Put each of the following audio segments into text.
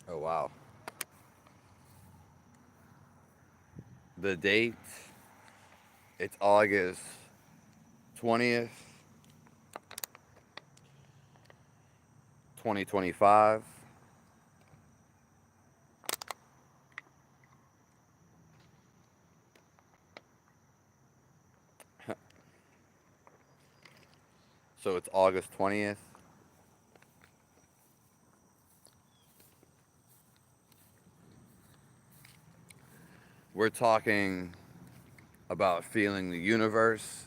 Oh, wow. The date, it's August 20th, 2025. So it's August 20th. We're talking about feeling the universe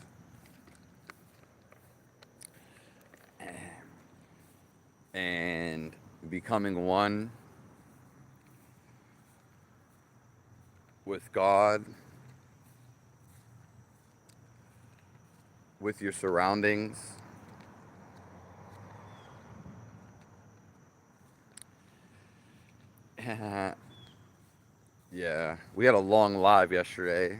and becoming one with God, with your surroundings. Yeah, we had a long live yesterday,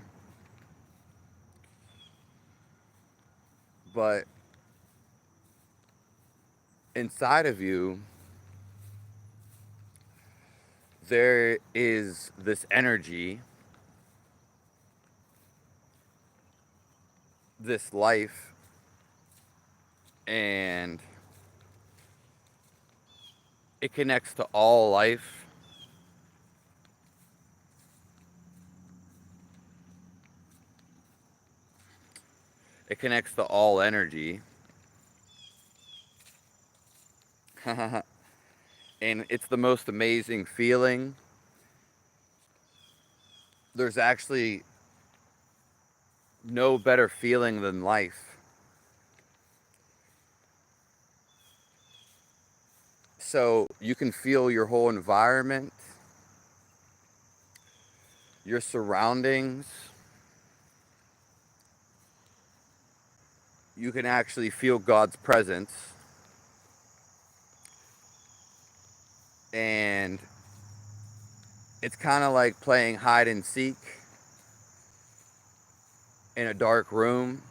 but inside of you, there is this energy, this life, and it connects to all life. It connects to all energy. And it's the most amazing feeling. There's actually no better feeling than life. So you can feel your whole environment, your surroundings. You can actually feel God's presence. And it's kind of like playing hide and seek in a dark room.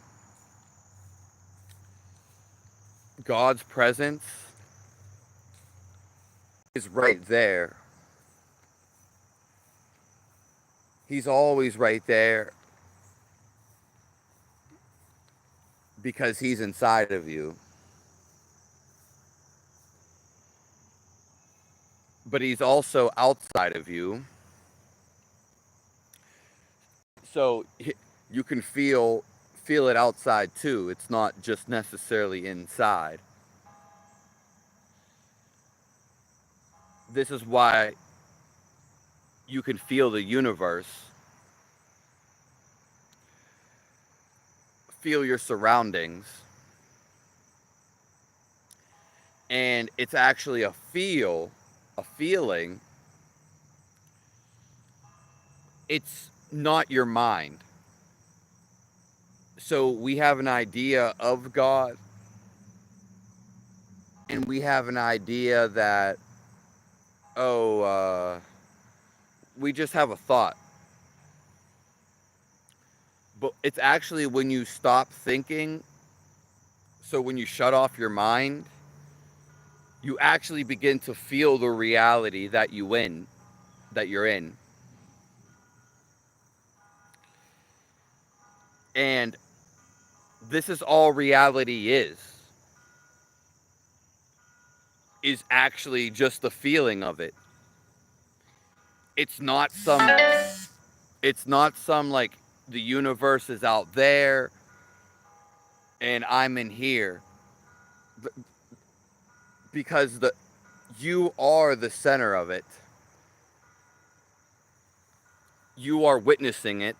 God's presence is right there. He's always right there because he's inside of you. But he's also outside of you. So you can feel it outside too. It's not just necessarily inside. This is why you can feel the universe, feel your surroundings, and it's actually a feeling. It's not your mind. So we have an idea of God, and we have an idea that, oh, we just have a thought. But it's actually when you stop thinking, so when you shut off your mind, you actually begin to feel the reality that you're in. And this is all reality is actually just the feeling of it. It's not some it's not some like the universe is out there and I'm in here because the you are the center of it. You are witnessing it,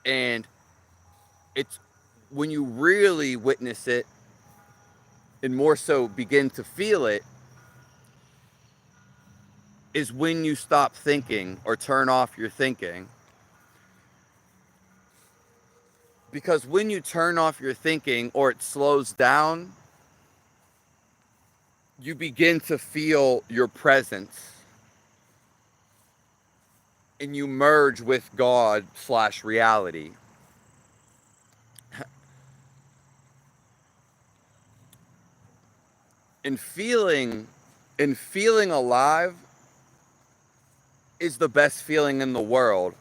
and it's when you really witness it and more so begin to feel it is when you stop thinking or turn off your thinking. Because when you turn off your thinking or it slows down, you begin to feel your presence and you merge with God slash reality. And feeling And feeling alive is the best feeling in the world.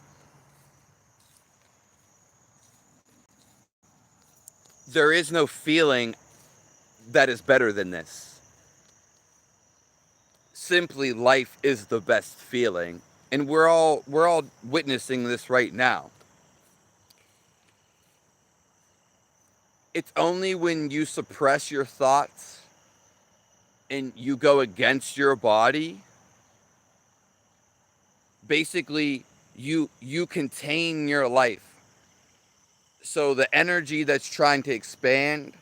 There is no feeling that is better than this. Simply, life is the best feeling, and we're all witnessing this right now. It's only when you suppress your thoughts and you go against your body, basically you contain your life. So the energy that's trying to expand,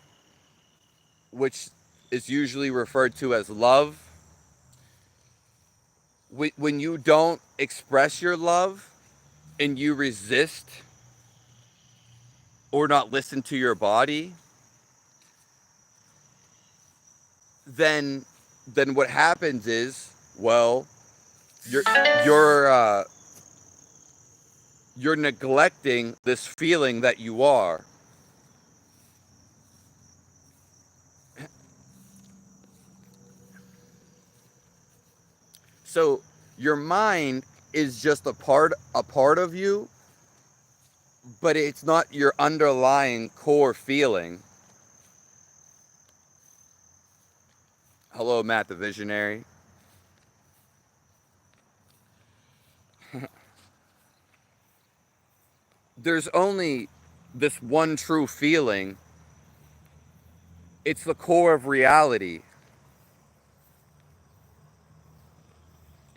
which is usually referred to as love, when you don't express your love and you resist or not listen to your body, then what happens is, well, you're you're you're neglecting this feeling that you are. So your mind is just a part of you, but it's not your underlying core feeling. Hello, Matt the Visionary. There's only this one true feeling. It's the core of reality.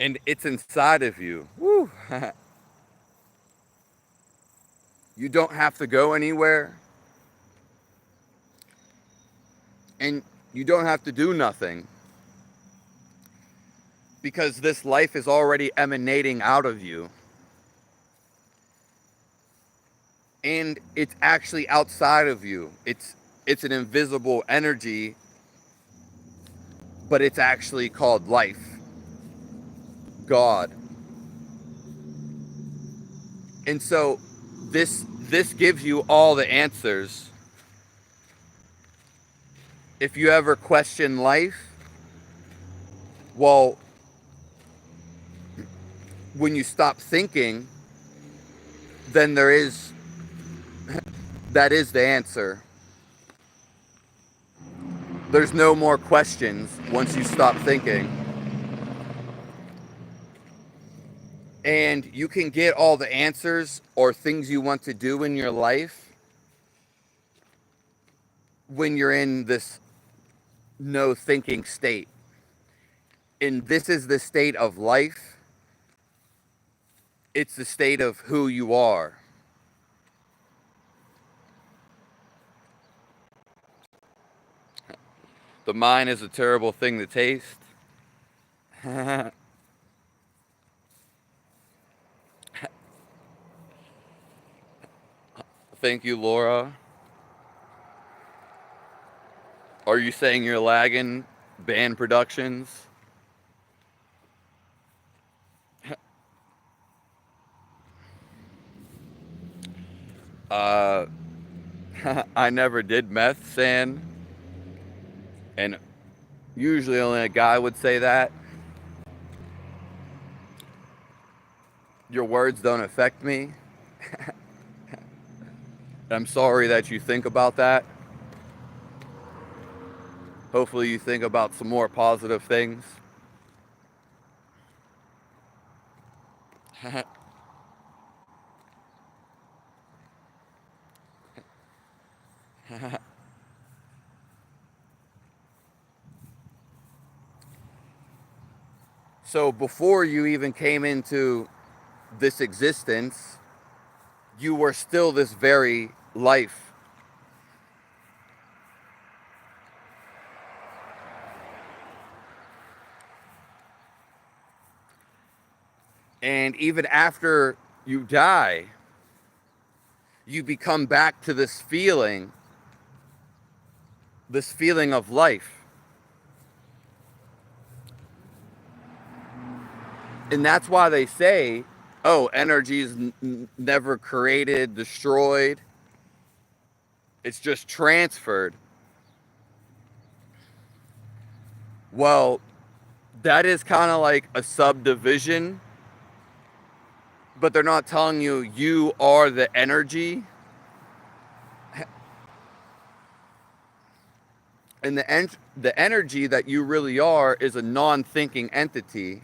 And it's inside of you. Woo. You don't have to go anywhere. And you don't have to do nothing. Because this life is already emanating out of you. And it's actually outside of you. It's an invisible energy, but it's actually called life. God. And so this gives you all the answers. If you ever question life, well, when you stop thinking, then that is the answer. There's no more questions once you stop thinking. And you can get all the answers or things you want to do in your life when you're in this no thinking state. And this is the state of life. It's the state of who you are. The mind is a terrible thing to taste. Thank you, Laura. Are you saying you're lagging band productions? Uh, I never did meth, San. And usually only a guy would say that. Your words don't affect me. I'm sorry that you think about that. Hopefully you think about some more positive things. So before you even came into this existence, you were still this very life. And even after you die, you become back to this feeling of life. And that's why they say, oh, energy is never created, destroyed. It's just transferred. Well, that is kind of like a subdivision, but they're not telling you you are the energy. And the energy that you really are is a non-thinking entity.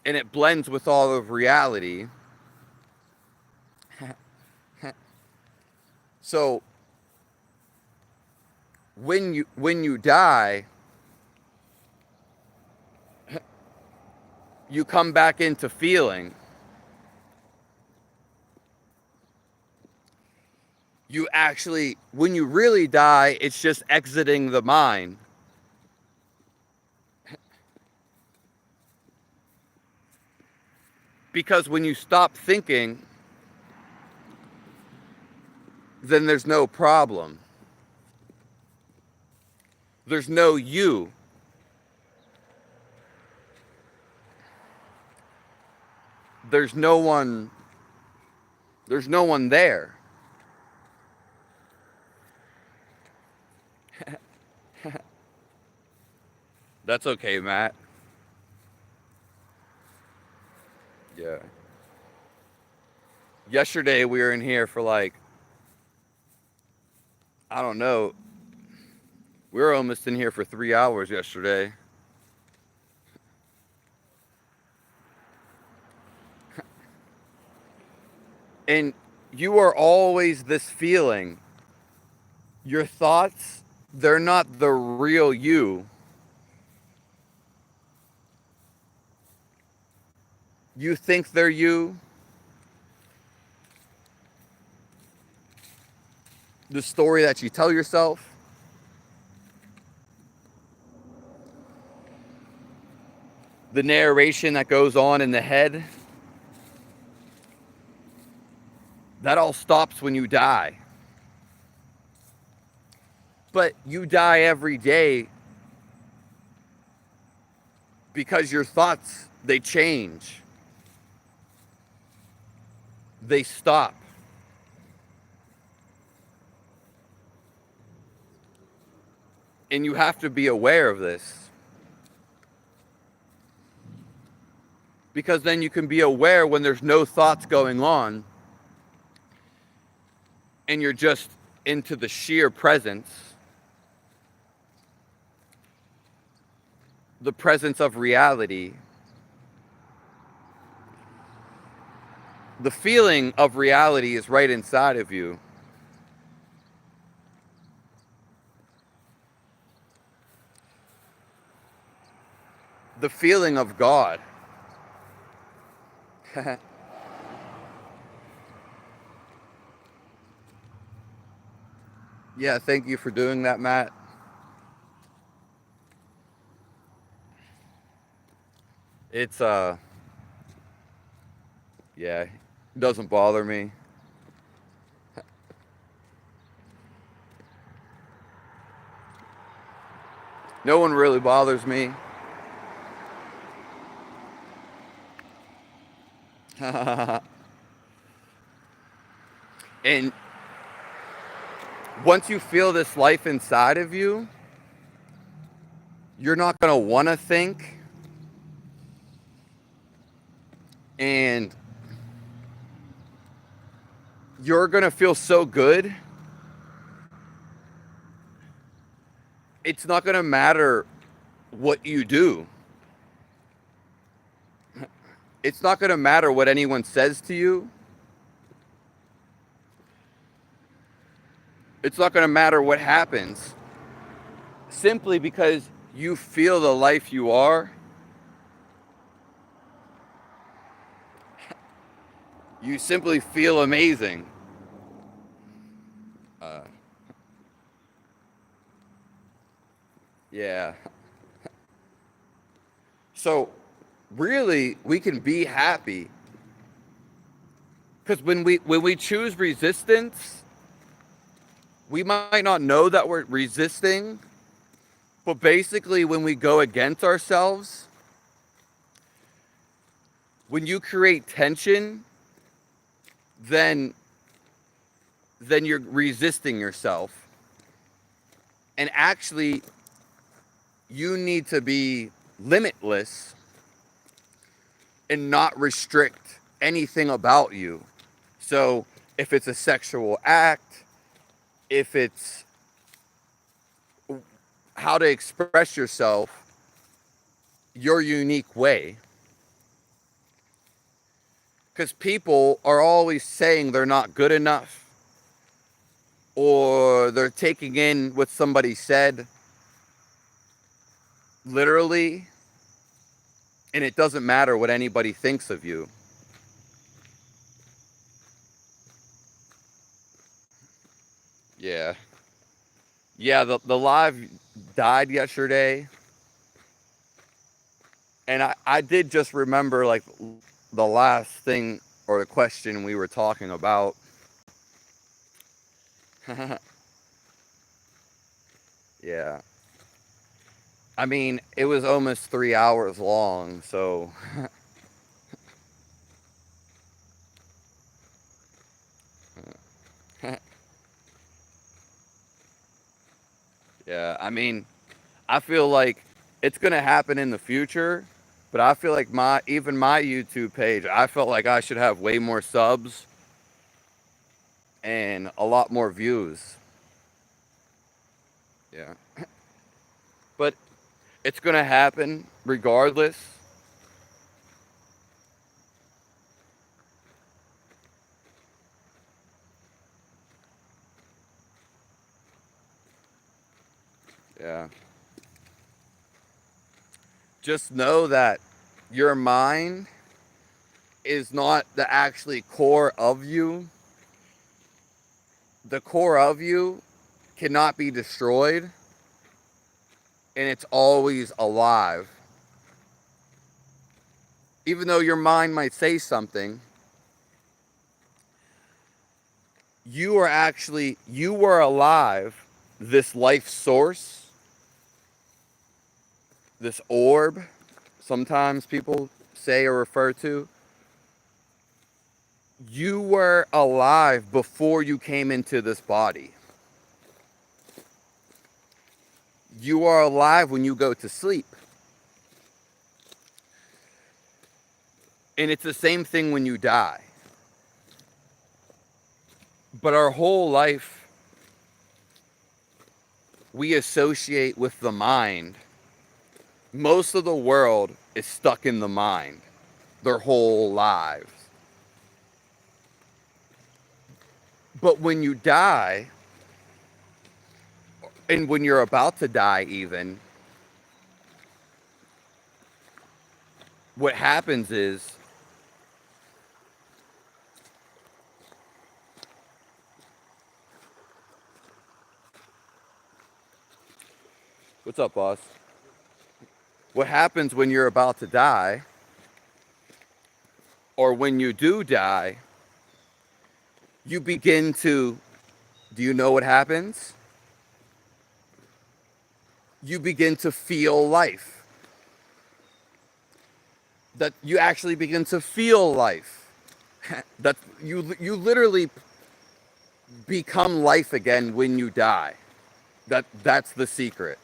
And it blends with all of reality. So when you die, you come back into feeling. You actually, when you really die, it's just exiting the mind. Because when you stop thinking, then there's no problem. There's no you. There's no one there. That's okay, Matt. Yeah. Yesterday we were in here for like, I don't know, we were almost in here for 3 hours yesterday. And you are always this feeling. Your thoughts, they're not the real you. You think they're you. The story that you tell yourself. The narration that goes on in the head. That all stops when you die. But you die every day because your thoughts, they change. They stop. And you have to be aware of this. Because then you can be aware when there's no thoughts going on and you're just into the sheer presence. The presence of reality. The feeling of reality is right inside of you. The feeling of God. Yeah, thank you for doing that, Matt. It's yeah, it doesn't bother me. No one really bothers me. And once you feel this life inside of you, you're not going to want to think. And you're going to feel so good. It's not going to matter what you do. It's not going to matter what anyone says to you. It's not going to matter what happens. Simply because you feel the life you are. You simply feel amazing. Yeah. So, really, we can be happy. Because when we choose resistance, we might not know that we're resisting, but basically when we go against ourselves, when you create tension, then you're resisting yourself. And actually, you need to be limitless and not restrict anything about you. So if it's a sexual act, if it's how to express yourself your unique way, because people are always saying they're not good enough, or they're taking in what somebody said literally, and it doesn't matter what anybody thinks of you. Yeah. Yeah, the live died yesterday, and I did just remember like the last thing or the question we were talking about. Yeah. I mean, it was almost 3 hours long, so yeah, I mean, I feel like it's gonna happen in the future, but I feel like my YouTube page, I felt like I should have way more subs and a lot more views. Yeah. But it's gonna happen regardless. Yeah. Just know that your mind is not the actually core of you. The core of you cannot be destroyed, and it's always alive. Even though your mind might say something, you are alive. This life source, this orb, sometimes people say or refer to, you were alive before you came into this body. You are alive when you go to sleep. And it's the same thing when you die. But our whole life, we associate with the mind. Most of the world is stuck in the mind their whole lives. But when you die, and when you're about to die even, what happens is what's up, boss? What happens when you're about to die, or when you do die, you begin to, do you know what happens? You begin to feel life. That you actually begin to feel life. That you literally become life again when you die. That's the secret.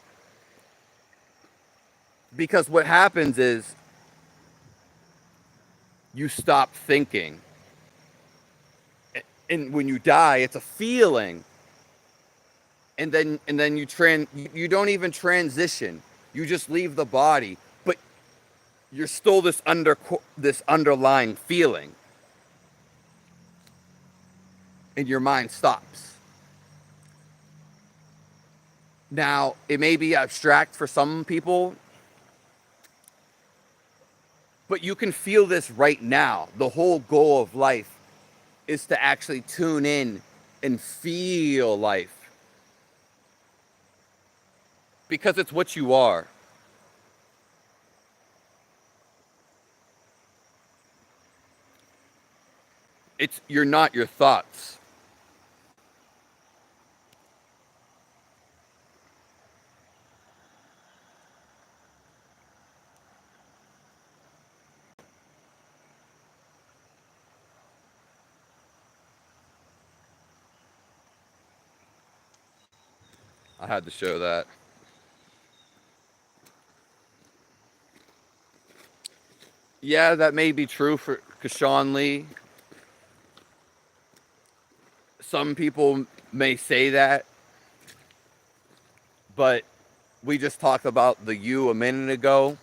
Because what happens is you stop thinking. And when you die, it's a feeling. And then you don't even transition. You just leave the body, but you're still this underlying feeling. And your mind stops. Now, it may be abstract for some people, but you can feel this right now. The whole goal of life is to actually tune in and feel life because it's what you are. You're not your thoughts. I had to show that. Yeah, that may be true for Kashawn Lee. Some people may say that, but we just talked about the you a minute ago.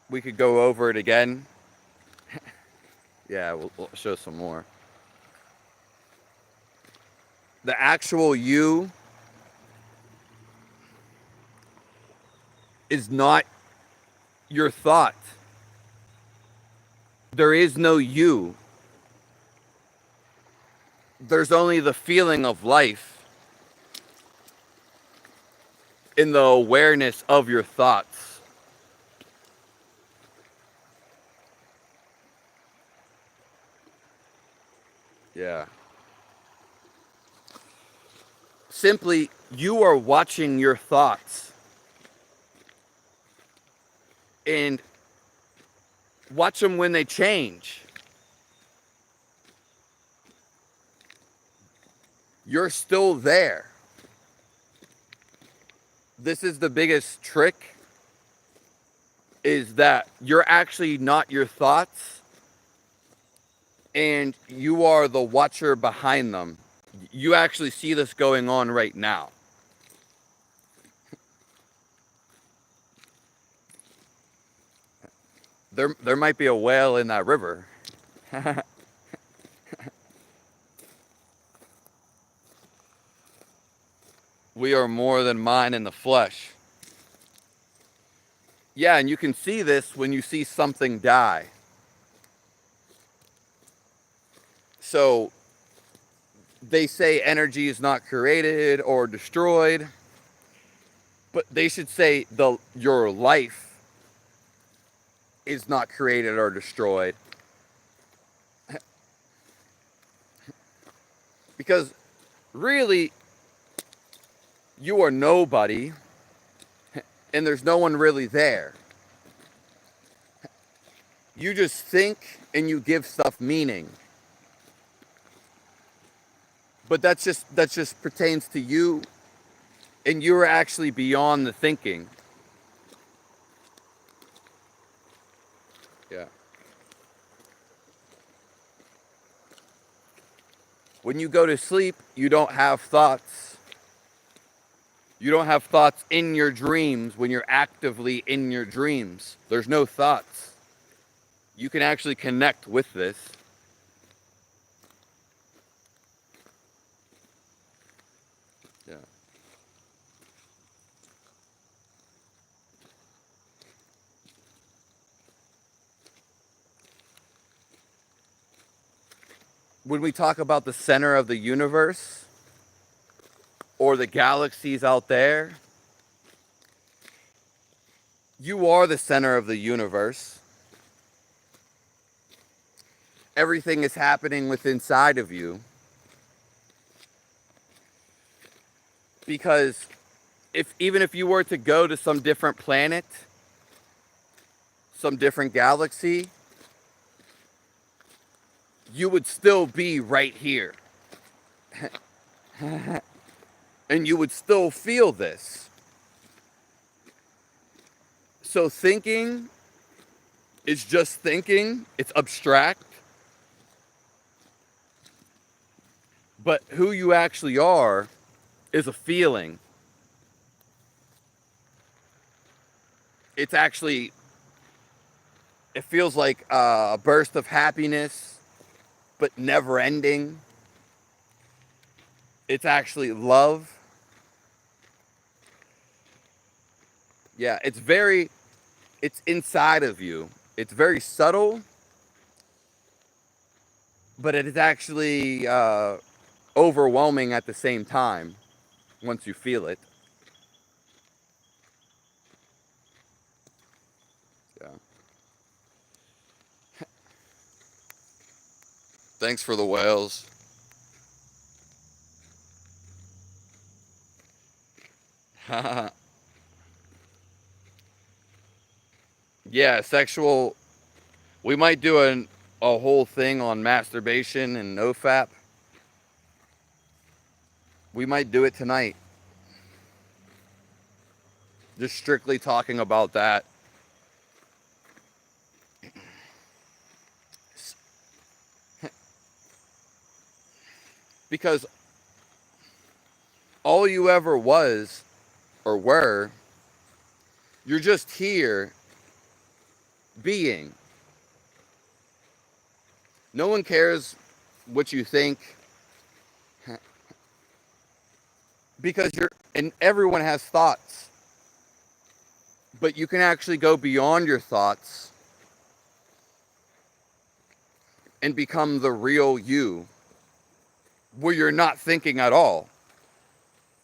We could go over it again. Yeah, we'll show some more. The actual you is not your thought. There is no you. There's only the feeling of life in the awareness of your thoughts. Yeah. Simply, you are watching your thoughts. And watch them when they change. You're still there. This is the biggest trick, is that you're actually not your thoughts, and you are the watcher behind them. You actually see this going on right now. There might be a whale in that river. We are more than mind in the flesh. Yeah, and you can see this when you see something die. So they say energy is not created or destroyed, but they should say your life is not created or destroyed. Because really, you are nobody, and there's no one really there. You just think and you give stuff meaning. But that just pertains to you, and you're actually beyond the thinking. Yeah. When you go to sleep, you don't have thoughts. You don't have thoughts in your dreams when you're actively in your dreams. There's no thoughts. You can actually connect with this. Yeah. When we talk about the center of the universe or the galaxies out there, you are the center of the universe. Everything is happening within inside of you. Because even if you were to go to some different planet, some different galaxy, you would still be right here. And you would still feel this. So thinking is just thinking. It's abstract. But who you actually are is a feeling. It's actually, it feels like a burst of happiness, but never ending. It's actually love. Yeah, it's inside of you. It's very subtle, but it is actually overwhelming at the same time once you feel it. Yeah. Thanks for the whales. Yeah, sexual. We might do a whole thing on masturbation and nofap. We might do it tonight. Just strictly talking about that. Because all you ever was or were, you're just here being. No one cares what you think, because and everyone has thoughts, but you can actually go beyond your thoughts and become the real you, where you're not thinking at all.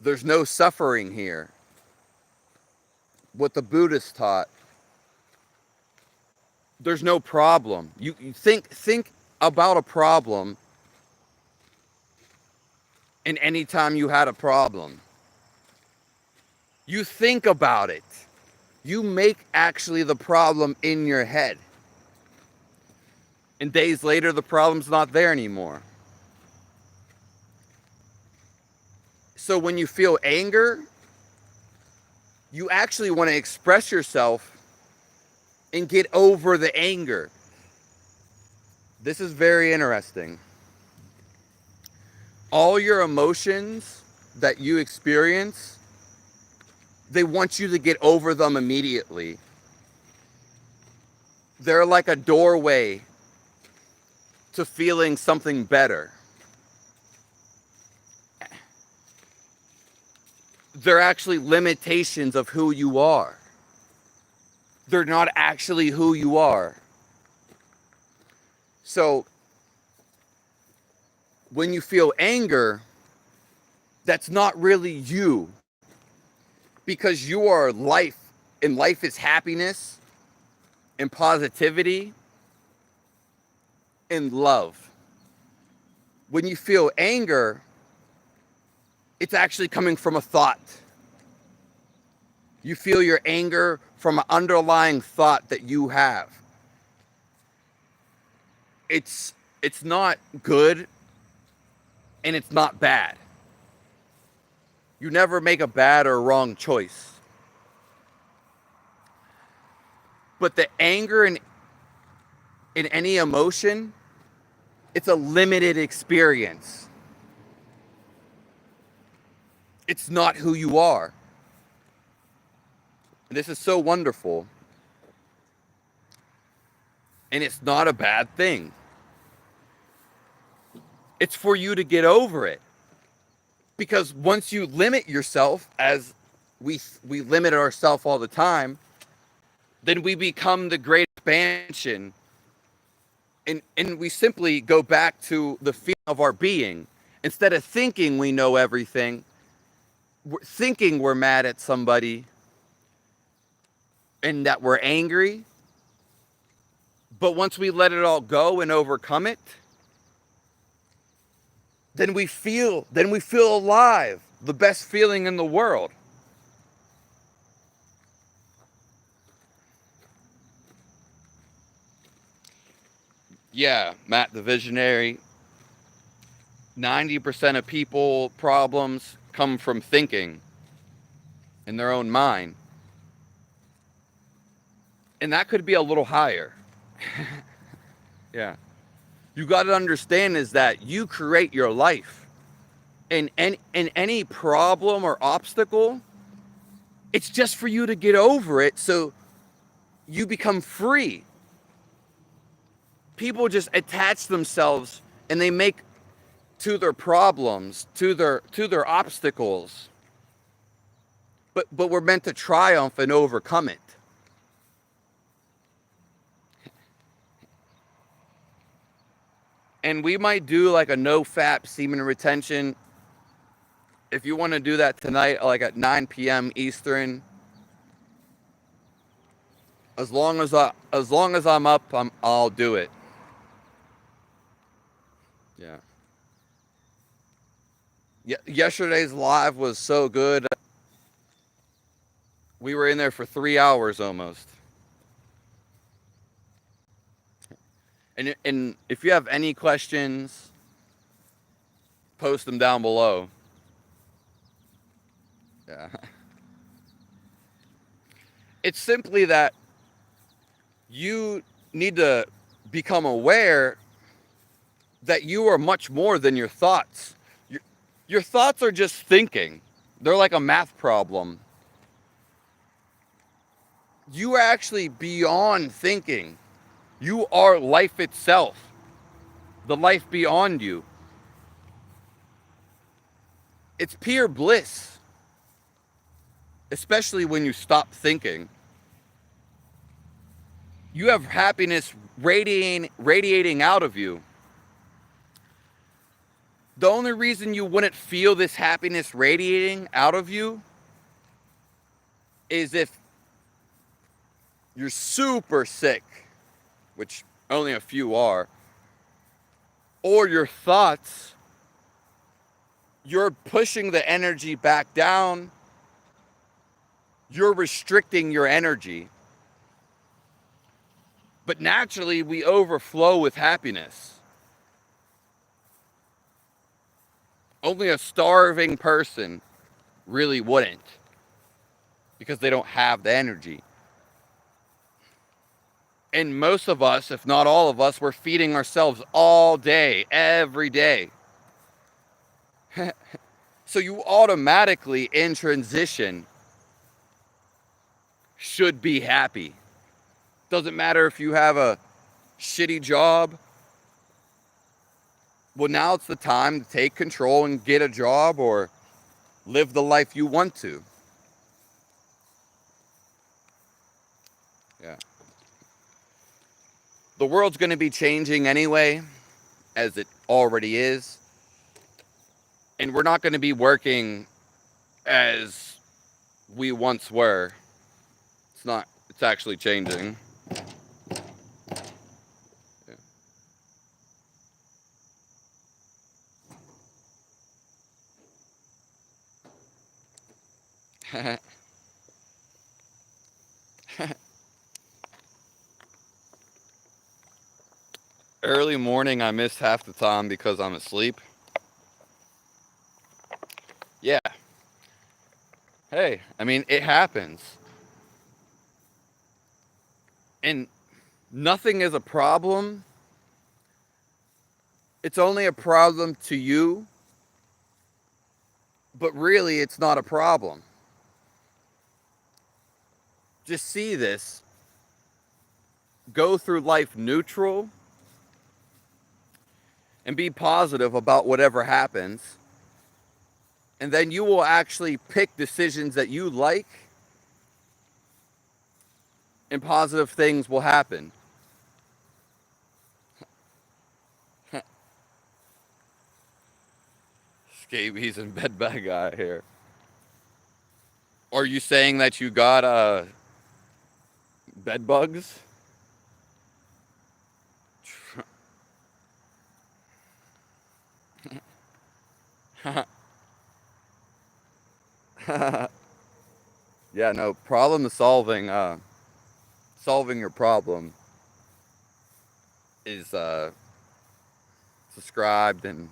There's no suffering here. What the Buddhists taught. There's no problem. You think about a problem, and anytime you had a problem, you think about it. You make actually the problem in your head. And days later, the problem's not there anymore. So when you feel anger, you actually want to express yourself and get over the anger. This is very interesting. All your emotions that you experience, they want you to get over them immediately. They're like a doorway to feeling something better. They're actually limitations of who you are. They're not actually who you are. So when you feel anger, that's not really you, because you are life, and life is happiness and positivity and love. When you feel anger, it's actually coming from a thought. You feel your anger from an underlying thought that you have. It's not good, and it's not bad. You never make a bad or wrong choice. But the anger in any emotion, it's a limited experience. It's not who you are. And this is so wonderful. And it's not a bad thing. It's for you to get over it. Because once you limit yourself, as we limit ourselves all the time, then we become the great expansion. And we simply go back to the feeling of our being. Instead of thinking we know everything, thinking we're mad at somebody and that we're angry. But once we let it all go and overcome it, then we feel alive, the best feeling in the world. Yeah, Matt the Visionary. 90% of people problems come from thinking in their own mind. And that could be a little higher. Yeah. You got to understand is that you create your life. And any problem or obstacle, it's just for you to get over it so you become free. People just attach themselves and they make to their problems, to their obstacles. But we're meant to triumph and overcome it. And we might do like a no-fap semen retention. If you want to do that tonight, like at 9 p.m. Eastern, as long as I'm up, I'll do it. Yeah. Yesterday's live was so good. We were in there for 3 hours almost. And if you have any questions, post them down below. Yeah. It's simply that you need to become aware that you are much more than your thoughts. Your thoughts are just thinking. They're like a math problem. You are actually beyond thinking. You are life itself, the life beyond you. It's pure bliss, especially when you stop thinking. You have happiness radiating out of you. The only reason you wouldn't feel this happiness radiating out of you is if you're super sick, which only a few are, or your thoughts, you're pushing the energy back down, you're restricting your energy. But naturally, we overflow with happiness. Only a starving person really wouldn't, because they don't have the energy. And most of us, if not all of us, we're feeding ourselves all day, every day. So you automatically, in transition, should be happy. Doesn't matter if you have a shitty job. Well, now it's the time to take control and get a job or live the life you want to. Yeah. The world's going to be changing anyway, as it already is. And we're not going to be working as we once were. It's actually changing. Yeah. Early morning, I miss half the time because I'm asleep. Yeah. Hey, I mean, it happens. And nothing is a problem. It's only a problem to you. But really, it's not a problem. Just see this. Go through life neutral and be positive about whatever happens. And then you will actually pick decisions that you like, and positive things will happen. Scabies and bedbug guy here. Are you saying that you got bed bugs? Yeah, no, problem solving, solving your problem is subscribed, and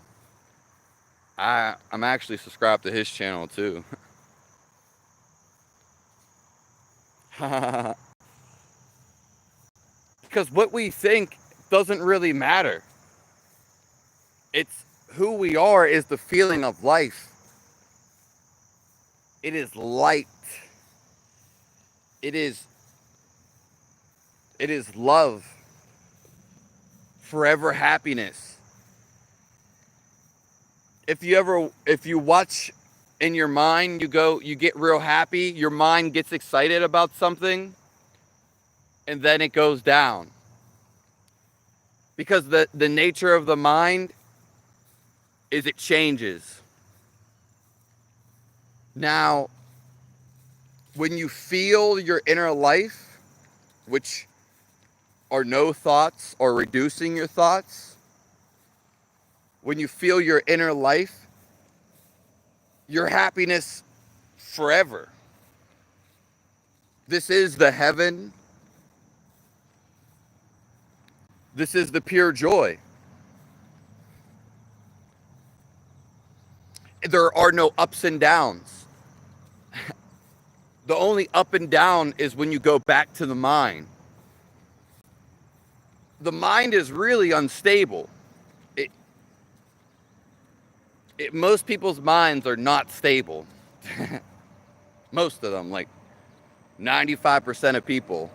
I'm actually subscribed to his channel too. Because what we think doesn't really matter. It's who we are is the feeling of life. It is light. It is love. Forever happiness. If you watch in your mind, you get real happy, your mind gets excited about something, and then it goes down. Because the nature of the mind is it changes. Now, when you feel your inner life, which are no thoughts or reducing your thoughts, when you feel your inner life, your happiness forever. This is the heaven. This is the pure joy. There are no ups and downs. The only up and down is when you go back to the mind. The mind is really unstable. It, most people's minds are not stable. Most of them, like 95% of people.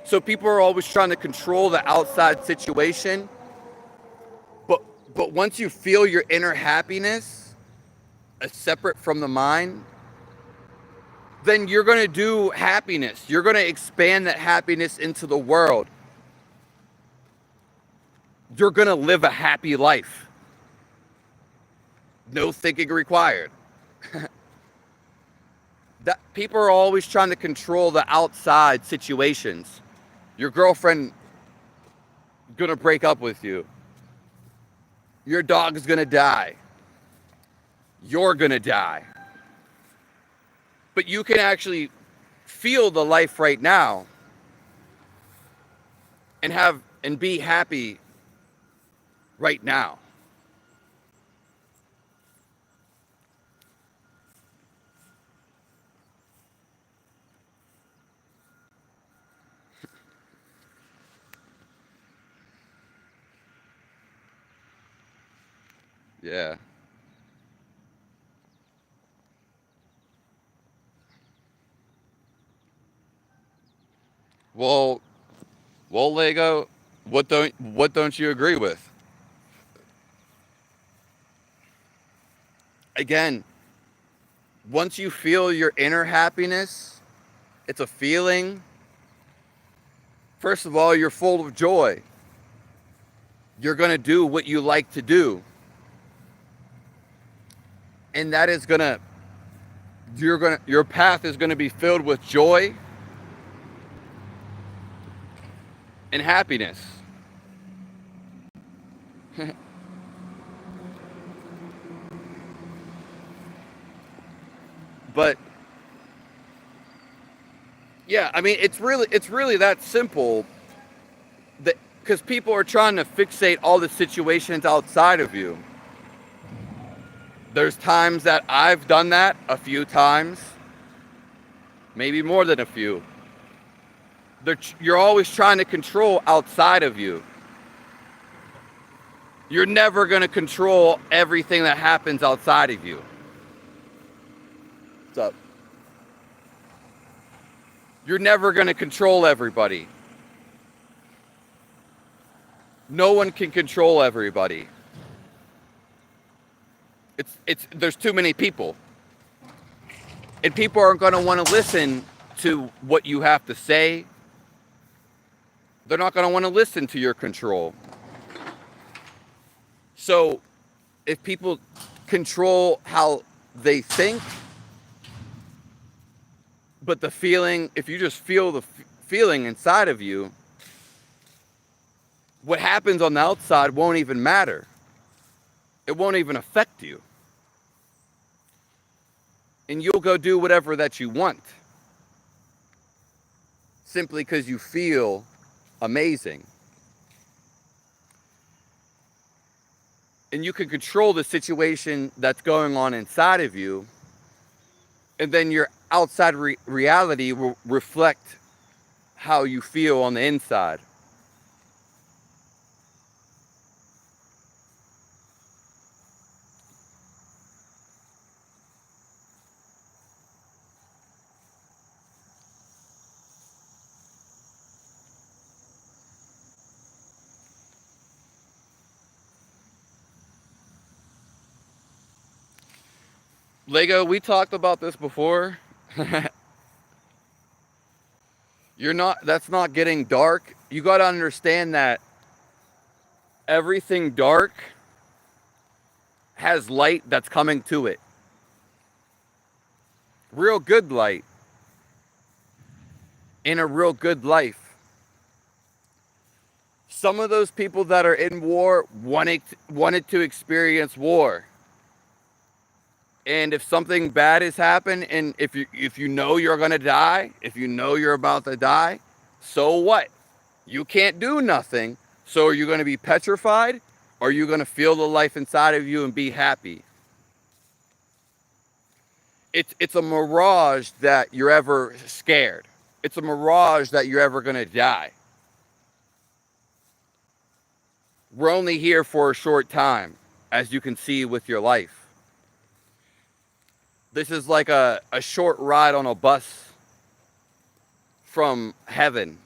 So people are always trying to control the outside situation. But once you feel your inner happiness, separate from the mind, then you're going to do happiness. You're going to expand that happiness into the world. You're going to live a happy life. No thinking required. That people are always trying to control the outside situations. Your girlfriend going to break up with you. Your dog is going to die. You're going to die. But you can actually feel the life right now and be happy right now. Yeah. Well, Lego, what don't you agree with? Again, once you feel your inner happiness, it's a feeling. First of all, you're full of joy. You're going to do what you like to do. And that is your path is going to be filled with joy and happiness. But yeah, I mean, it's really that simple. That because people are trying to fixate all the situations outside of you. There's times that I've done that a few times, maybe more than a few. You're always trying to control outside of you. You're never going to control everything that happens outside of you. What's up? You're never going to control everybody. No one can control everybody. There's too many people. And people aren't going to want to listen to what you have to say. They're not going to want to listen to your control. So if people control how they think, but the feeling, if you just feel the feeling inside of you, what happens on the outside won't even matter. It won't even affect you. And you'll go do whatever that you want. Simply because you feel amazing. And you can control the situation that's going on inside of you. And then your outside reality will reflect how you feel on the inside. Lego, we talked about this before. That's not getting dark. You got to understand that everything dark has light that's coming to it. Real good light. In a real good life. Some of those people that are in war wanted to experience war. And if something bad has happened, and if you know you're going to die, if you know you're about to die, so what? You can't do nothing. So are you going to be petrified? Or are you going to feel the life inside of you and be happy? It's a mirage that you're ever scared. It's a mirage that you're ever going to die. We're only here for a short time, as you can see with your life. This is like a short ride on a bus from heaven.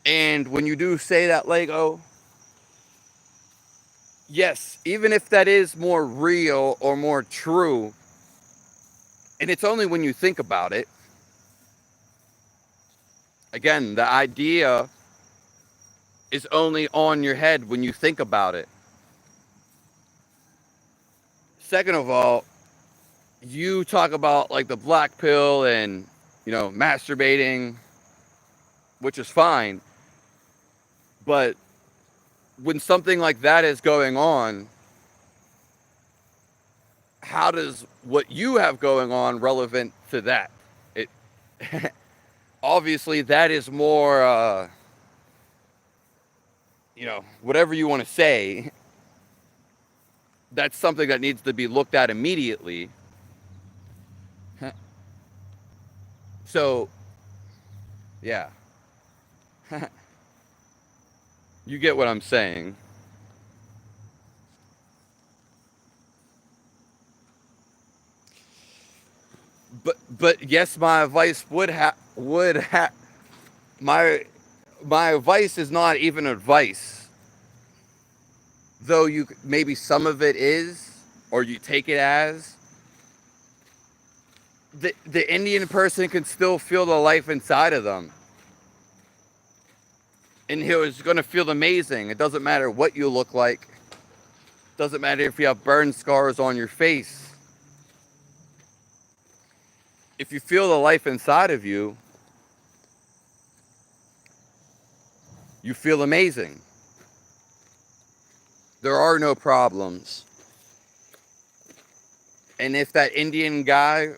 And when you do say that, Lego, yes, even if that is more real or more true, and it's only when you think about it, again, the idea is only on your head when you think about it. Second of all, you talk about like the black pill and, masturbating, which is fine. But when something like that is going on, how does what you have going on relevant to that? It obviously that is more, whatever you want to say. That's something that needs to be looked at immediately. So, yeah. You get what I'm saying. But yes, my advice would have my advice is not even advice, though you maybe some of it is, or you take it as. The Indian person can still feel the life inside of them, and he was going to feel amazing. It doesn't matter what you look like. Doesn't matter if you have burn scars on your face. If you feel the life inside of you, you feel amazing. There are no problems. And if that Indian guy,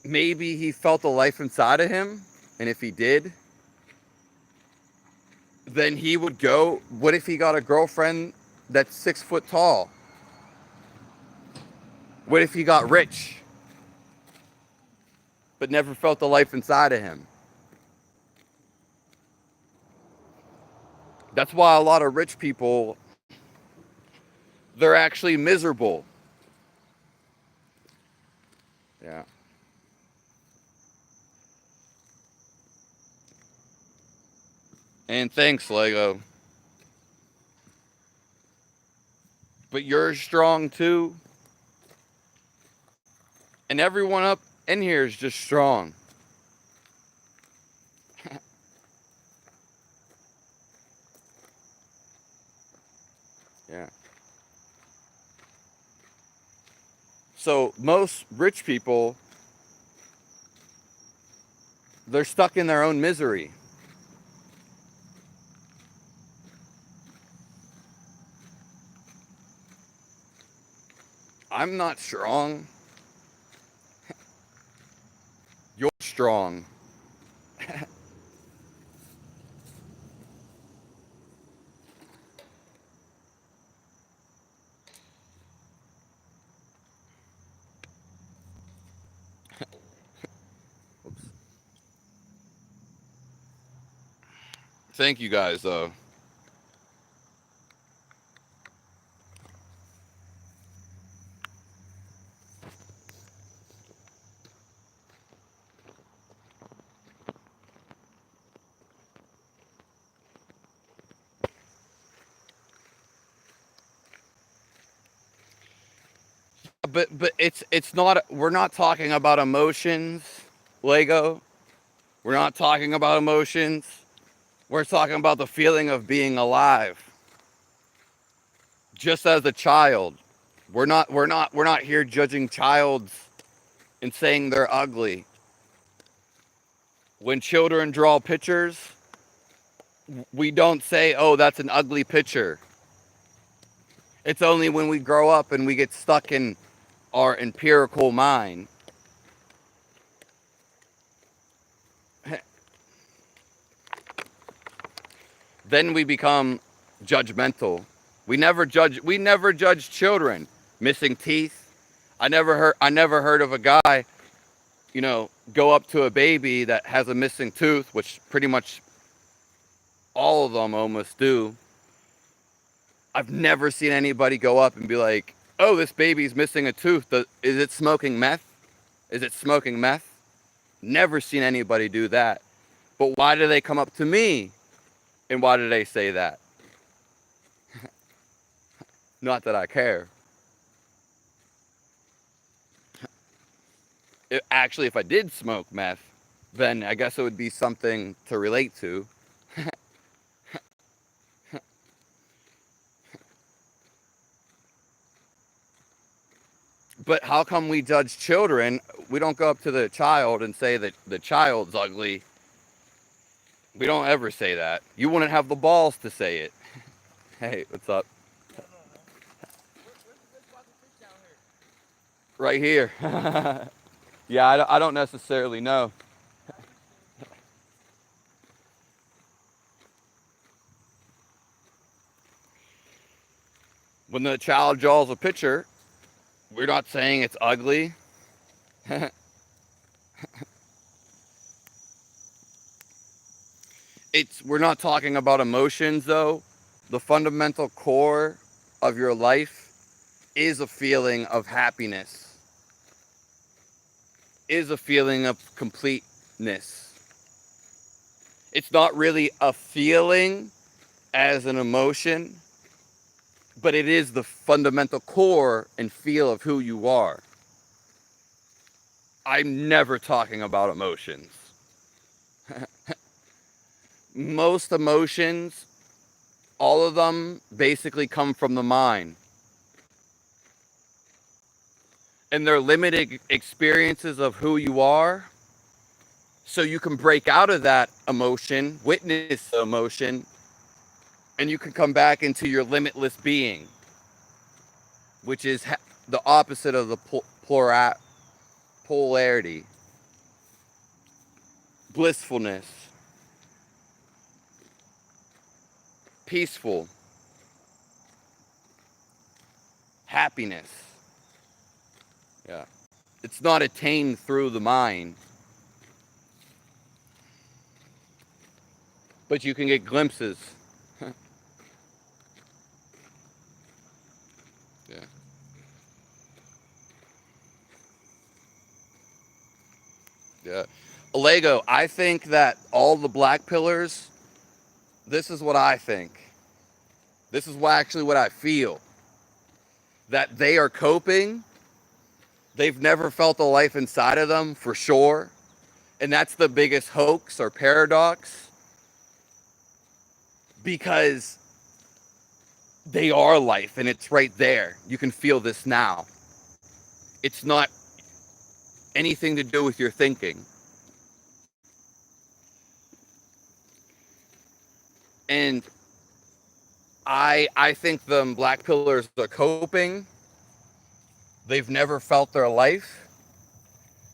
maybe he felt the life inside of him, and if he did, then he would go. What if he got a girlfriend that's 6 foot tall? What if he got rich, but never felt the life inside of him? That's why a lot of rich people, they're actually miserable. Yeah. And thanks, Lego. But you're strong too. And everyone up in here is just strong. Yeah. So most rich people, they're stuck in their own misery. I'm not strong. You're strong. Thank you guys, though. But it's not. We're not talking about emotions, Lego. We're not talking about emotions. We're talking about the feeling of being alive. Just as a child, we're not here judging childs and saying they're ugly. When children draw pictures, we don't say, "Oh, that's an ugly picture." It's only when we grow up and we get stuck in our empirical mind, then we become judgmental. We never judge children. Missing teeth. I never heard of a guy, go up to a baby that has a missing tooth, which pretty much all of them almost do. I've never seen anybody go up and be like, "Oh, this baby's missing a tooth. Is it smoking meth? Is it smoking meth?" Never seen anybody do that. But why do they come up to me? And why do they say that? Not that I care. Actually, if I did smoke meth, then I guess it would be something to relate to. But how come we judge children? We don't go up to the child and say that the child's ugly. We don't ever say that. You wouldn't have the balls to say it. Hey, what's up? Right here. Yeah, I don't necessarily know. When the child draws a picture, we're not saying it's ugly. We're not talking about emotions, though. The fundamental core of your life is a feeling of happiness, is a feeling of completeness. It's not really a feeling as an emotion, but it is the fundamental core and feel of who you are. I'm never talking about emotions. Most emotions, all of them, basically come from the mind. And they're limited experiences of who you are. So you can break out of that emotion, witness the emotion, and you can come back into your limitless being, which is the opposite of the polarity. Blissfulness. Peaceful. Happiness. Yeah. It's not attained through the mind. But you can get glimpses. Yeah. Yeah. Lego, I think that all the black pillars, this is what I think. This is actually what I feel. That they are coping. They've never felt the life inside of them, for sure. And that's the biggest hoax or paradox. Because they are life and it's right there. You can feel this now. It's not anything to do with your thinking. And I think the black pillars are coping. They've never felt their life.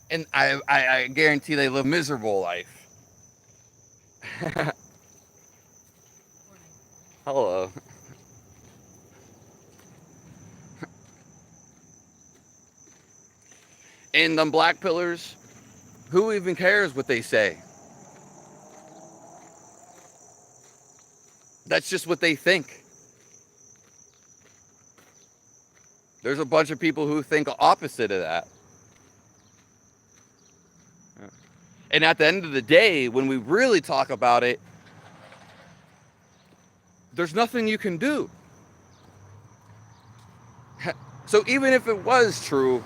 And I guarantee they live a miserable life. Hello. And them black pillars, who even cares what they say? That's just what they think. There's a bunch of people who think opposite of that. And at the end of the day, when we really talk about it, there's nothing you can do. So even if it was true,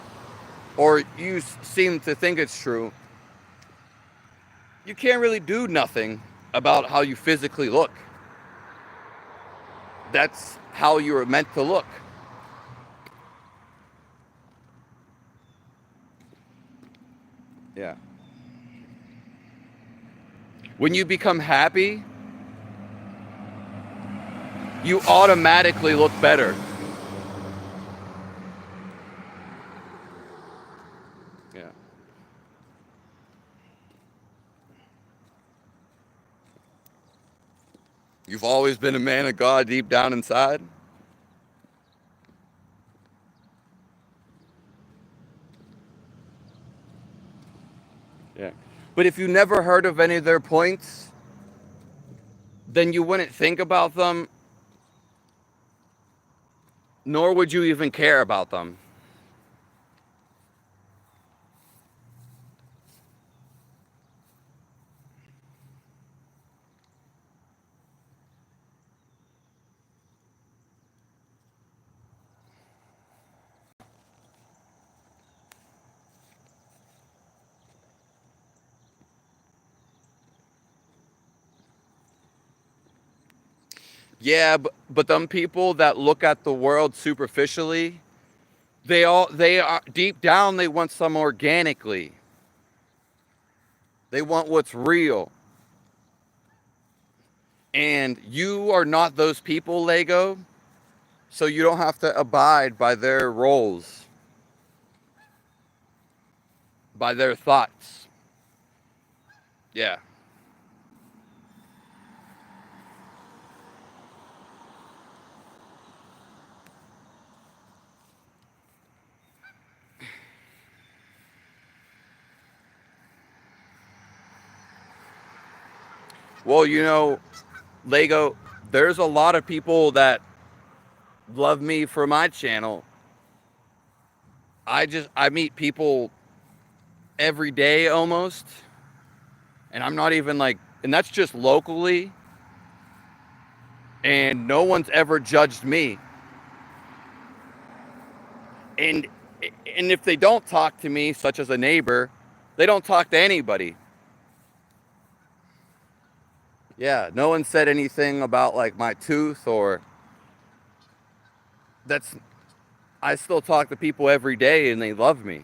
or you seem to think it's true, you can't really do nothing about how you physically look. That's how you were meant to look. Yeah. When you become happy, you automatically look better. Yeah. You've always been a man of God deep down inside? Yeah. But if you never heard of any of their points, then you wouldn't think about them, nor would you even care about them. Yeah, but them people that look at the world superficially, they are deep down, they want some organically. They want what's real. And you are not those people, Lego, so you don't have to abide by their roles, by their thoughts. Yeah. Well, Lego, there's a lot of people that love me for my channel. I meet people every day almost, and I'm not even like, and that's just locally, and no one's ever judged me. And and if they don't talk to me, such as a neighbor, they don't talk to anybody. Yeah, no one said anything about like my tooth or that's I still talk to people every day and they love me.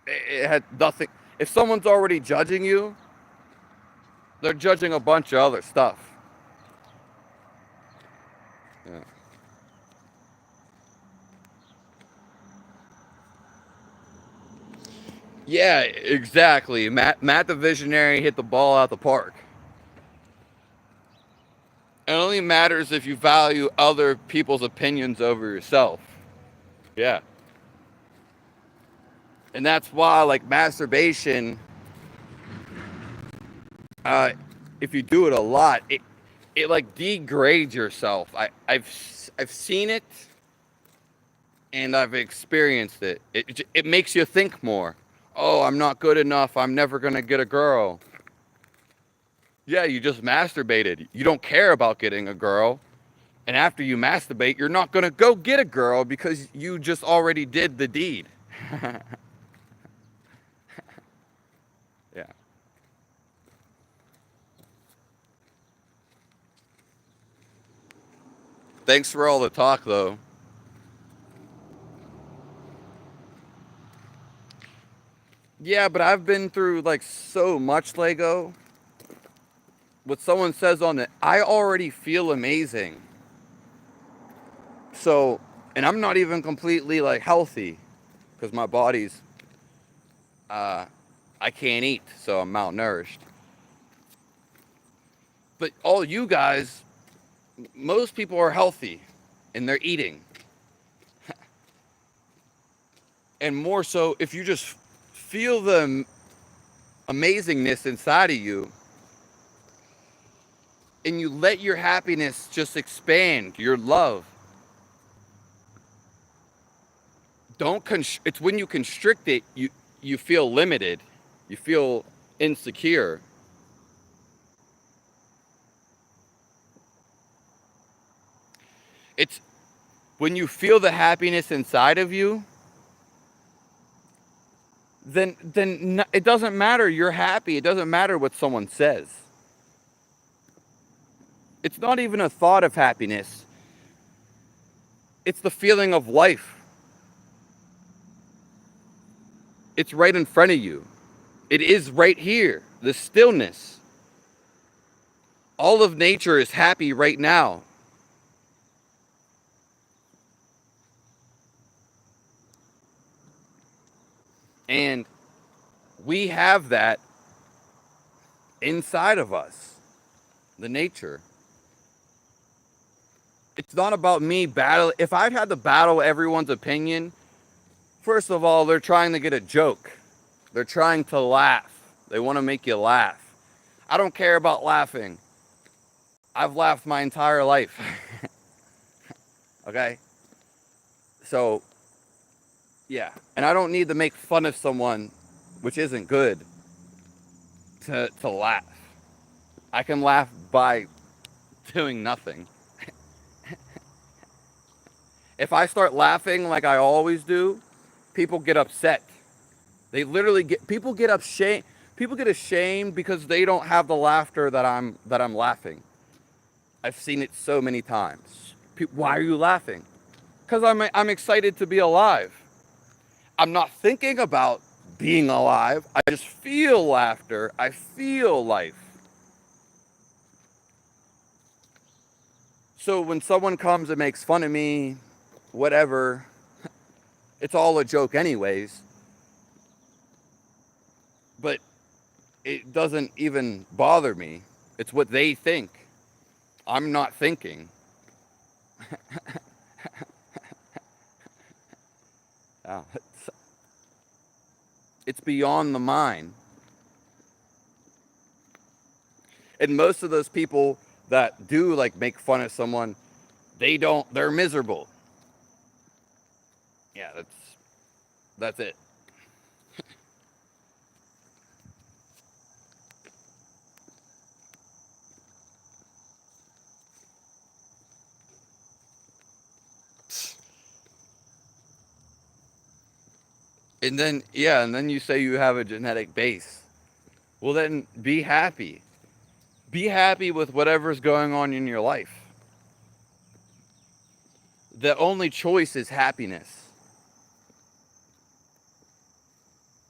It had nothing. If someone's already judging you, they're judging a bunch of other stuff. Yeah. Yeah, exactly. Matt the Visionary hit the ball out the park. It only matters if you value other people's opinions over yourself. Yeah. And that's why, like, masturbation, uh, if you do it a lot, it like degrades yourself. I've seen it and I've experienced it. It makes you think more. Oh, I'm not good enough. I'm never gonna get a girl. Yeah, you just masturbated. You don't care about getting a girl. And after you masturbate, you're not gonna go get a girl because you just already did the deed. Yeah. Thanks for all the talk, though. Yeah, but I've been through like so much, Lego. What someone says on it, I already feel amazing. So, and I'm not even completely like healthy because my body's, I can't eat, so I'm malnourished. But all you guys, most people are healthy and they're eating. And more so, if you just feel the amazingness inside of you and you let your happiness just expand, your love. It's when you constrict it, you feel limited. You feel insecure. It's when you feel the happiness inside of you, then it doesn't matter you're happy. It doesn't matter what someone says. It's not even a thought of happiness. It's the feeling of life. It's right in front of you. It is right here. The stillness. All of nature is happy right now. And we have that inside of us, the nature. It's not about me battling. If I'd had to battle everyone's opinion, First of all, they're trying to get a joke. They're trying to laugh. They want to make you laugh. I don't care about laughing. I've laughed my entire life. Okay? So, yeah. And I don't need to make fun of someone, which isn't good, to laugh. I can laugh by doing nothing. If I start laughing like I always do, people get upset. They literally people get ashamed because they don't have the laughter that I'm laughing. I've seen it so many times. Why are you laughing? Because I'm excited to be alive. I'm not thinking about being alive. I just feel laughter. I feel life. So when someone comes and makes fun of me, whatever, it's all a joke anyways. But it doesn't even bother me. It's what they think. I'm not thinking. Yeah, it's beyond the mind. And most of those people that do like make fun of someone, they're miserable. Yeah, that's it. And then you say you have a genetic base. Well, then be happy. Be happy with whatever's going on in your life. The only choice is happiness.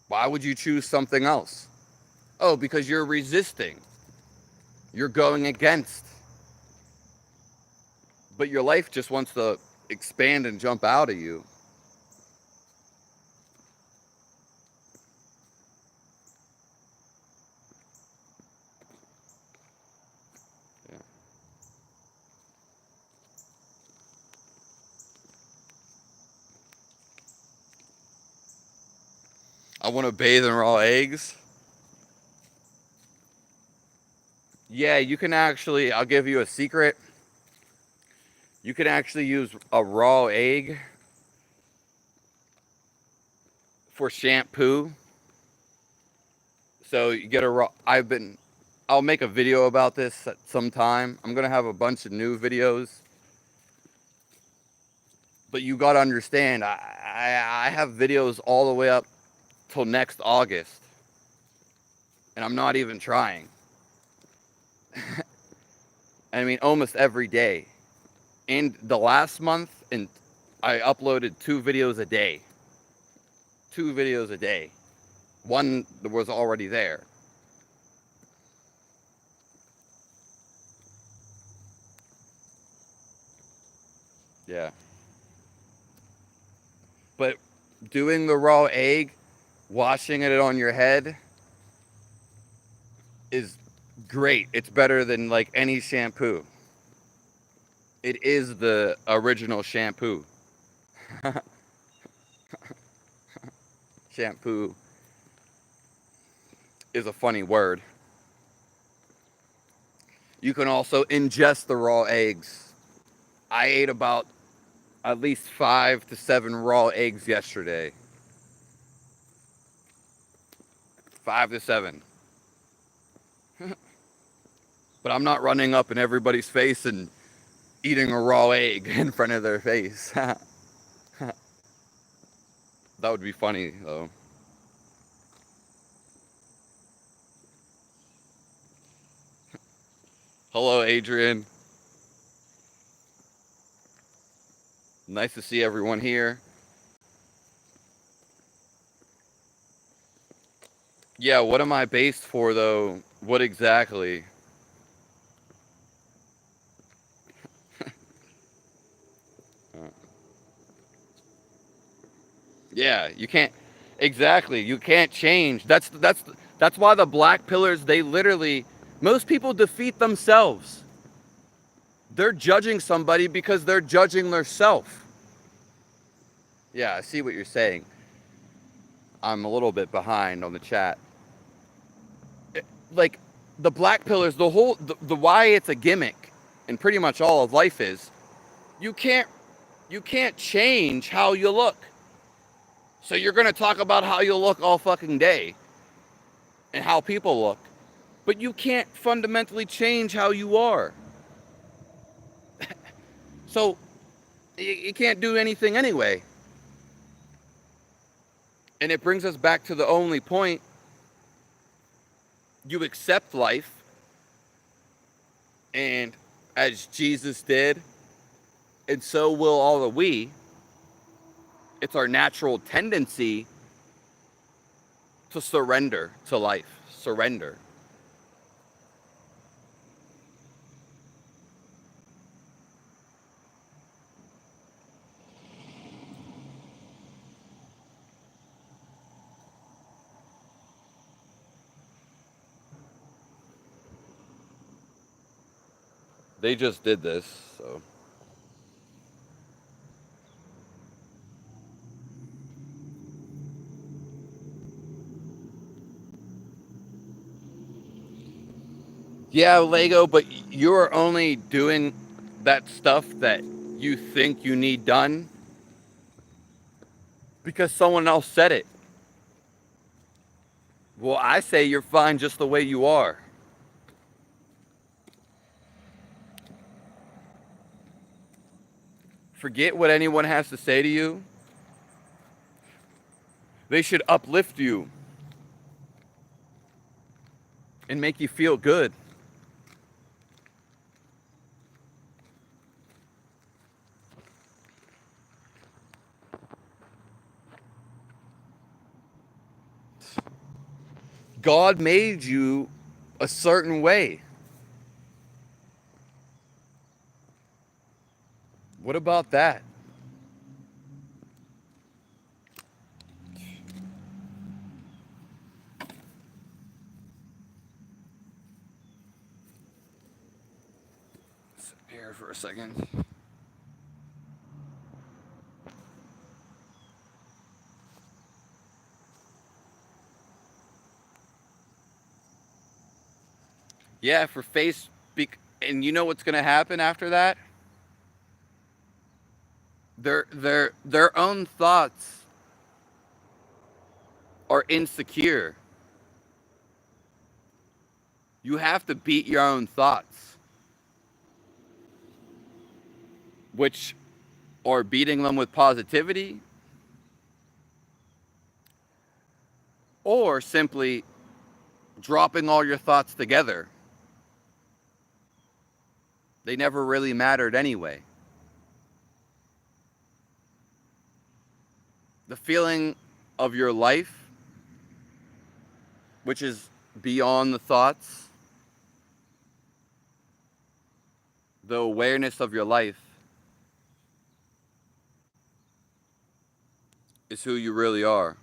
Why would you choose something else? Oh, because you're resisting. You're going against. But your life just wants to expand and jump out of you. Yeah. I want to bathe in raw eggs. Yeah, you can actually, I'll give you a secret. You can actually use a raw egg for shampoo. So you get a raw, I'll make a video about this at some time. I'm going to have a bunch of new videos. But you got to understand, I have videos all the way up till next August. And I'm not even trying. I mean, almost every day. And the last month, and I uploaded 2 videos a day. 2 videos a day. One was already there. Yeah. But doing the raw egg, washing it on your head is great. It's better than like any shampoo. It is the original shampoo. Shampoo is a funny word. You can also ingest the raw eggs. I ate about at least 5 to 7 raw eggs yesterday. 5 to 7. But I'm not running up in everybody's face and eating a raw egg in front of their face. That would be funny, though. Hello, Adrian. Nice to see everyone here. Yeah, what am I based for, though? What exactly? Yeah, you can't. Exactly, you can't change. That's why the black pillars, they literally, most people defeat themselves. They're judging somebody because they're judging their self. Yeah, I see what you're saying. I'm a little bit behind on the chat. Like the black pillars, the why it's a gimmick, and pretty much all of life is, you can't change how you look. So you're gonna talk about how you look all fucking day, and how people look, but you can't fundamentally change how you are. So you can't do anything anyway. And it brings us back to the only point. You accept life, and as Jesus did, and so will all of we, it's our natural tendency to surrender to life. Surrender. They just did this, so. Yeah, Lego, but you're only doing that stuff that you think you need done because someone else said it. Well, I say you're fine just the way you are. Forget what anyone has to say to you. They should uplift you and make you feel good. God made you a certain way. What about that? Sit here for a second. Yeah, for face, and you know what's going to happen after that? Their own thoughts are insecure. You have to beat your own thoughts, which are beating them with positivity, or simply dropping all your thoughts together. They never really mattered anyway. The feeling of your life, which is beyond the thoughts, the awareness of your life, is who you really are.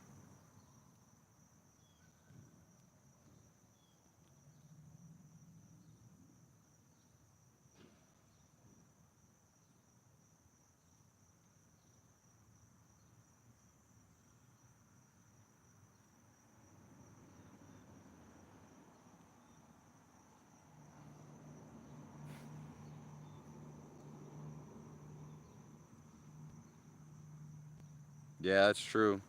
Yeah, that's true.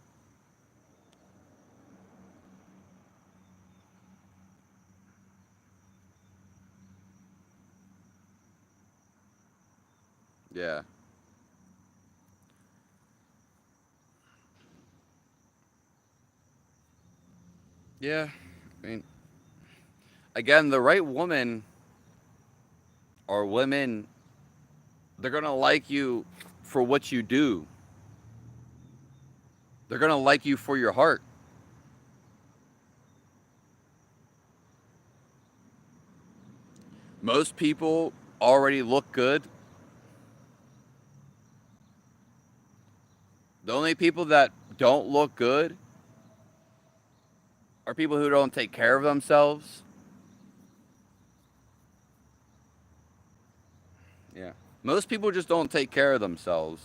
Yeah. Yeah. I mean, again, the right woman or women, they're going to like you for what you do. They're going to like you for your heart. Most people already look good. The only people that don't look good are people who don't take care of themselves. Yeah. Most people just don't take care of themselves.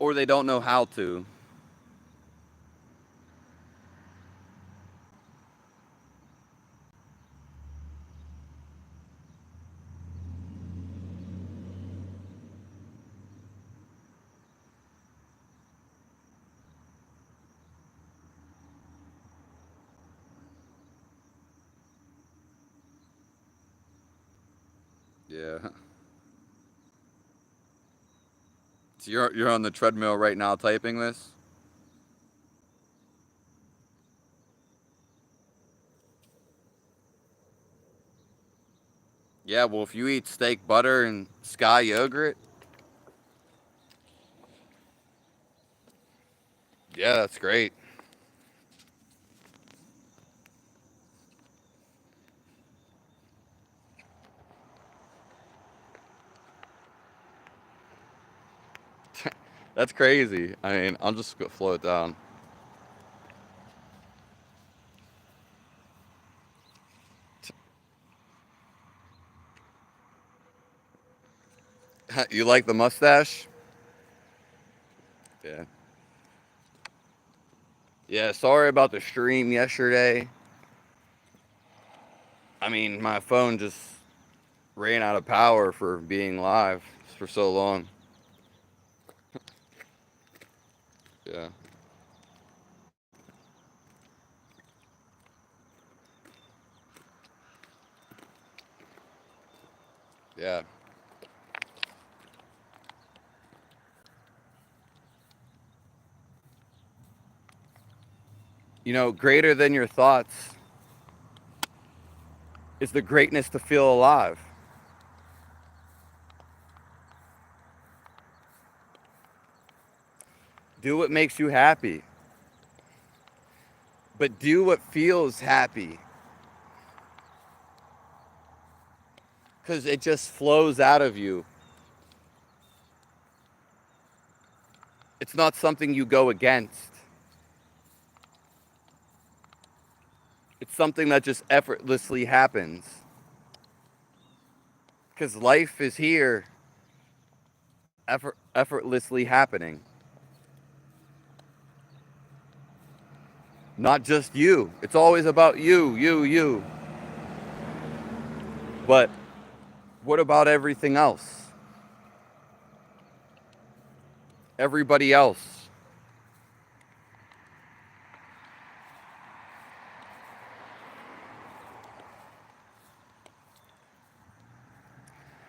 Or they don't know how to. Yeah. So you're on the treadmill right now typing this? Yeah, well if you eat steak butter and sky yogurt, yeah, that's great. That's crazy. I mean, I'll just go flow it down. You like the mustache? Yeah. Yeah, sorry about the stream yesterday. I mean, my phone just ran out of power for being live for so long. Yeah. Yeah. You know, greater than your thoughts is the greatness to feel alive. Do what makes you happy, but do what feels happy because it just flows out of you. It's not something you go against, it's something that just effortlessly happens because life is here effortlessly happening. Not just you. It's always about you. But what about everything else? Everybody else.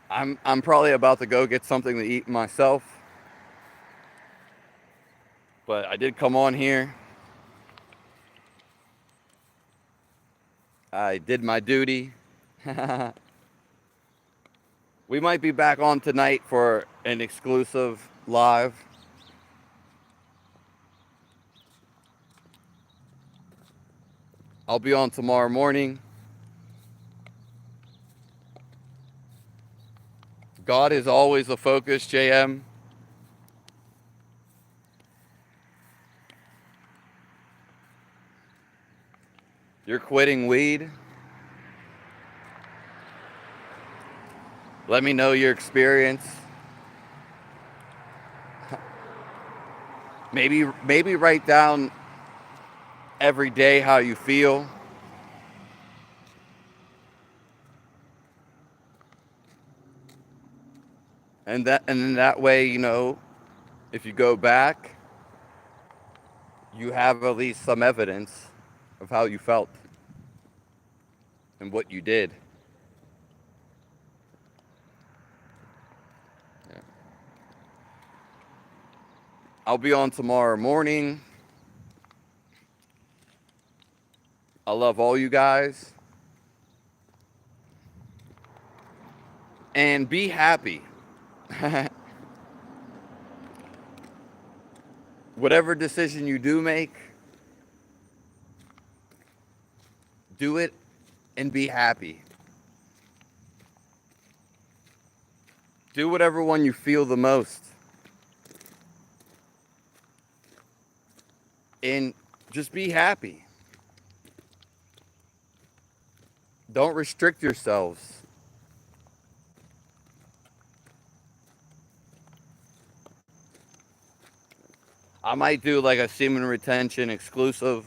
I'm probably about to go get something to eat myself. But I did come on here. I did my duty. We might be back on tonight for an exclusive live. I'll be on tomorrow morning. God is always the focus, JM. You're quitting weed. Let me know your experience. Maybe write down every day how you feel. And then that way, you know, if you go back, you have at least some evidence of how you felt and what you did. Yeah. I'll be on tomorrow morning. I love all you guys. And be happy. Whatever decision you do make, do it and be happy. Do whatever one you feel the most. And just be happy. Don't restrict yourselves. I might do like a semen retention exclusive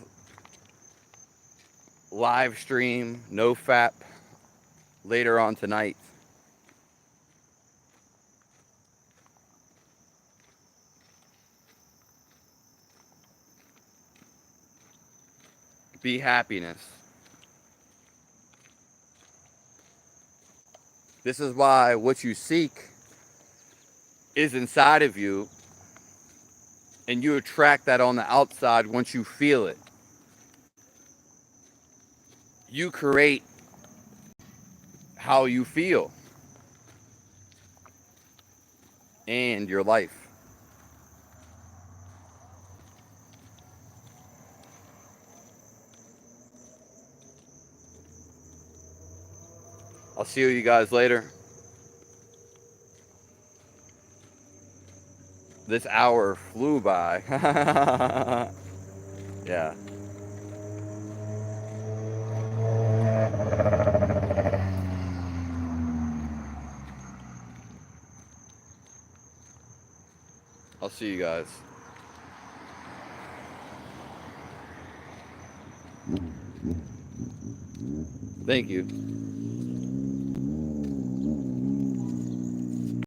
live stream, no fap, later on tonight. Be happiness. This is why what you seek is inside of you, and you attract that on the outside once you feel it. You create how you feel and your life. I'll see you guys later. This hour flew by. Yeah. I'll see you guys. Thank you.